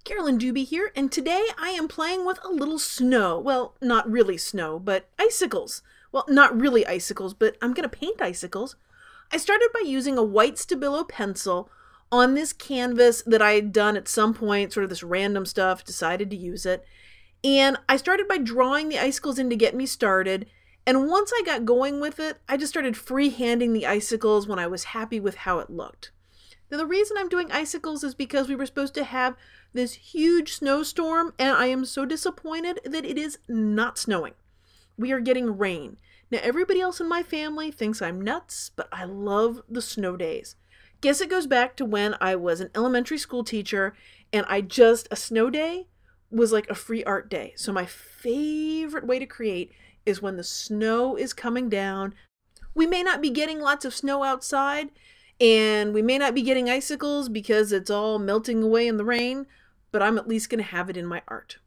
Carolyn Dube here, and today I am playing with a little snow. Well, not really snow, but icicles. Well, not really icicles, but I'm going to paint icicles. I started by using a white Stabilo pencil on this canvas that I had done at some point, sort of this random stuff, decided to use it. And I started by drawing the icicles in to get me started. And once I got going with it, I just started freehanding the icicles when I was happy with how it looked. Now, the reason I'm doing icicles is because we were supposed to have this huge snowstorm, and I am so disappointed that it is not snowing. We are getting rain. Now, everybody else in my family thinks I'm nuts, but I love the snow days. Guess it goes back to when I was an elementary school teacher, and a snow day was like a free art day. So my favorite way to create is when the snow is coming down. We may not be getting lots of snow outside, and we may not be getting icicles because it's all melting away in the rain, but I'm at least going to have it in my art.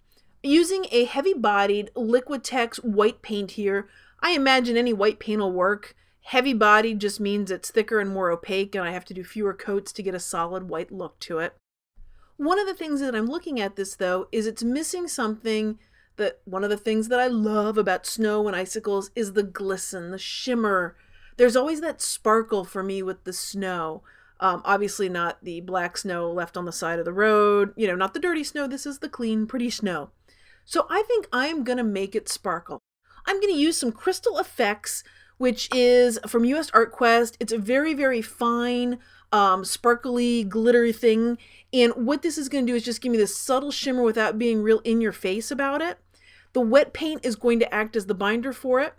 Using a heavy-bodied Liquitex white paint here, I imagine any white paint will work. Heavy-bodied just means it's thicker and more opaque, and I have to do fewer coats to get a solid white look to it. One of the things that I'm looking at this, though, is it's missing something that one of the things that I love about snow and icicles is the glisten, the shimmer. There's always that sparkle for me with the snow. Obviously not the black snow left on the side of the road, not the dirty snow. This is the clean, pretty snow. So I think I'm going to make it sparkle. I'm going to use some Crystal Effects, which is from US Art Quest. It's a very, very fine, sparkly, glittery thing. And what this is going to do is just give me this subtle shimmer without being real in your face about it. The wet paint is going to act as the binder for it.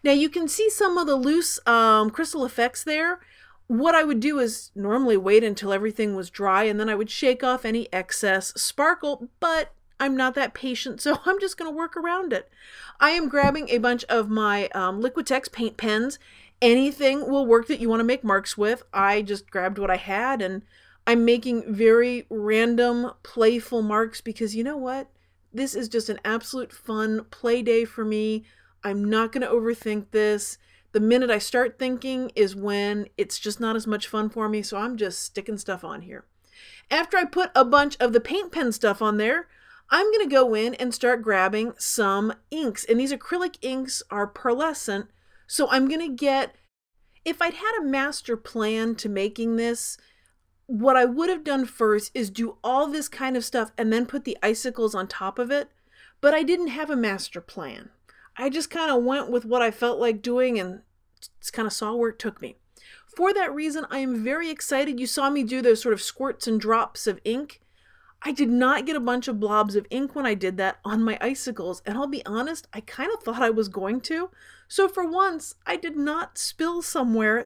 Now you can see some of the loose Crystal Effects there. What I would do is normally wait until everything was dry, and then I would shake off any excess sparkle, but I'm not that patient, so I'm just going to work around it. I am grabbing a bunch of my Liquitex paint pens. Anything will work that you want to make marks with. I just grabbed what I had, and I'm making very random, playful marks because you know what? This is just an absolute fun play day for me. I'm not going to overthink this. The minute I start thinking is when it's just not as much fun for me, so I'm just sticking stuff on here. After I put a bunch of the paint pen stuff on there, I'm going to go in and start grabbing some inks. And these acrylic inks are pearlescent, so I'm going to get, if I'd had a master plan to making this, what I would have done first is do all this kind of stuff and then put the icicles on top of it, but I didn't have a master plan. I just kind of went with what I felt like doing and just kind of saw where it took me. For that reason, I am very excited. You saw me do those sort of squirts and drops of ink. I did not get a bunch of blobs of ink when I did that on my icicles, and I'll be honest, I kind of thought I was going to. So for once, I did not spill somewhere.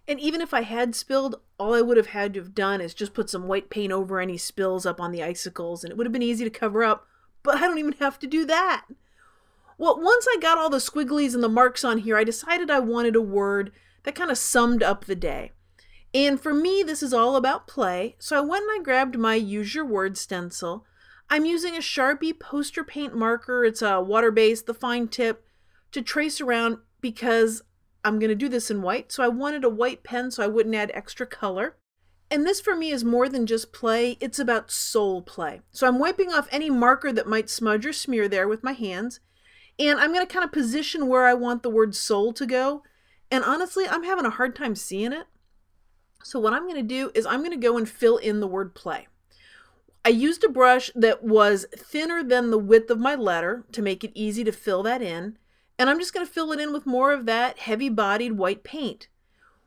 And even if I had spilled, all I would have had to have done is just put some white paint over any spills up on the icicles, and it would have been easy to cover up, but I don't even have to do that. Well, once I got all the squigglies and the marks on here, I decided I wanted a word that kind of summed up the day. And for me, this is all about play, so I went and I grabbed my Use Your Word stencil. I'm using a Sharpie poster paint marker. It's a water-based, the fine tip, to trace around because I'm going to do this in white, so I wanted a white pen so I wouldn't add extra color. And this for me is more than just play, it's about soul play. So I'm wiping off any marker that might smudge or smear there with my hands. And I'm going to kind of position where I want the word soul to go. And honestly, I'm having a hard time seeing it. So what I'm going to do is I'm going to go and fill in the word play. I used a brush that was thinner than the width of my letter to make it easy to fill that in. And I'm just going to fill it in with more of that heavy-bodied white paint.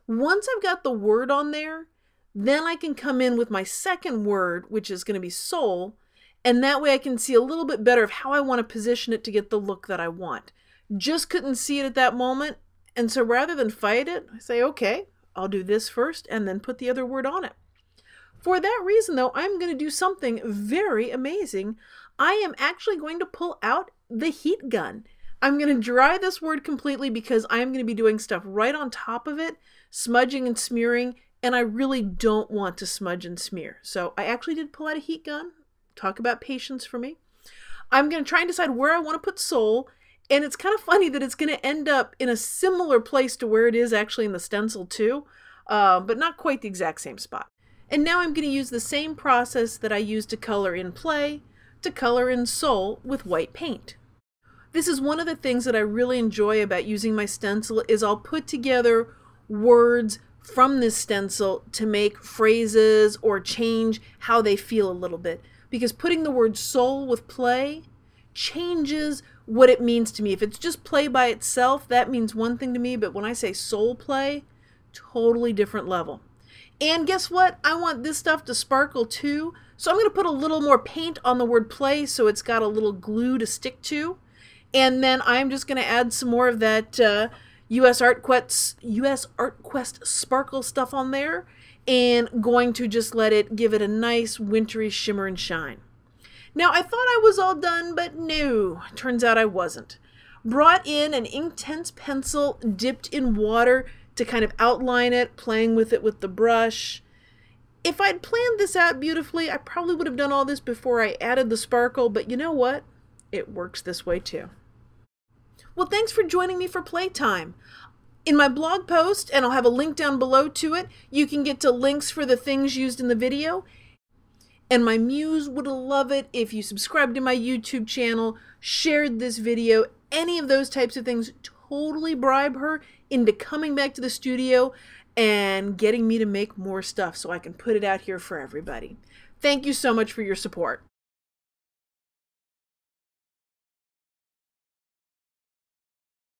Once I've got the word on there, then I can come in with my second word, which is going to be soul. And that way I can see a little bit better of how I want to position it to get the look that I want. Just couldn't see it at that moment. And so rather than fight it, I say, okay, I'll do this first and then put the other word on it. For that reason, though, I'm going to do something very amazing. I am actually going to pull out the heat gun. I'm going to dry this word completely because I'm going to be doing stuff right on top of it, smudging and smearing, and I really don't want to smudge and smear. So I actually did pull out a heat gun. Talk about patience for me. I'm going to try and decide where I want to put soul, and it's kind of funny that it's going to end up in a similar place to where it is actually in the stencil too, but not quite the exact same spot. And now I'm going to use the same process that I used to color in Play to color in Soul with white paint. This is one of the things that I really enjoy about using my stencil is I'll put together words from this stencil to make phrases or change how they feel a little bit. Because putting the word soul with play changes what it means to me. If it's just play by itself, that means one thing to me, but when I say soul play, totally different level. And guess what? I want this stuff to sparkle too, so I'm going to put a little more paint on the word play so it's got a little glue to stick to. And then I'm just going to add some more of that US Art Quest sparkle stuff on there, and going to just let it give it a nice wintry shimmer and shine. Now I thought I was all done, but no, turns out I wasn't. Brought in an Inktense pencil dipped in water to kind of outline it, playing with it with the brush. If I'd planned this out beautifully, I probably would have done all this before I added the sparkle, but you know what? It works this way too. Well, thanks for joining me for playtime. In my blog post, and I'll have a link down below to it, you can get to links for the things used in the video. And my muse would love it if you subscribed to my YouTube channel, shared this video, any of those types of things. Totally bribe her into coming back to the studio and getting me to make more stuff so I can put it out here for everybody. Thank you so much for your support.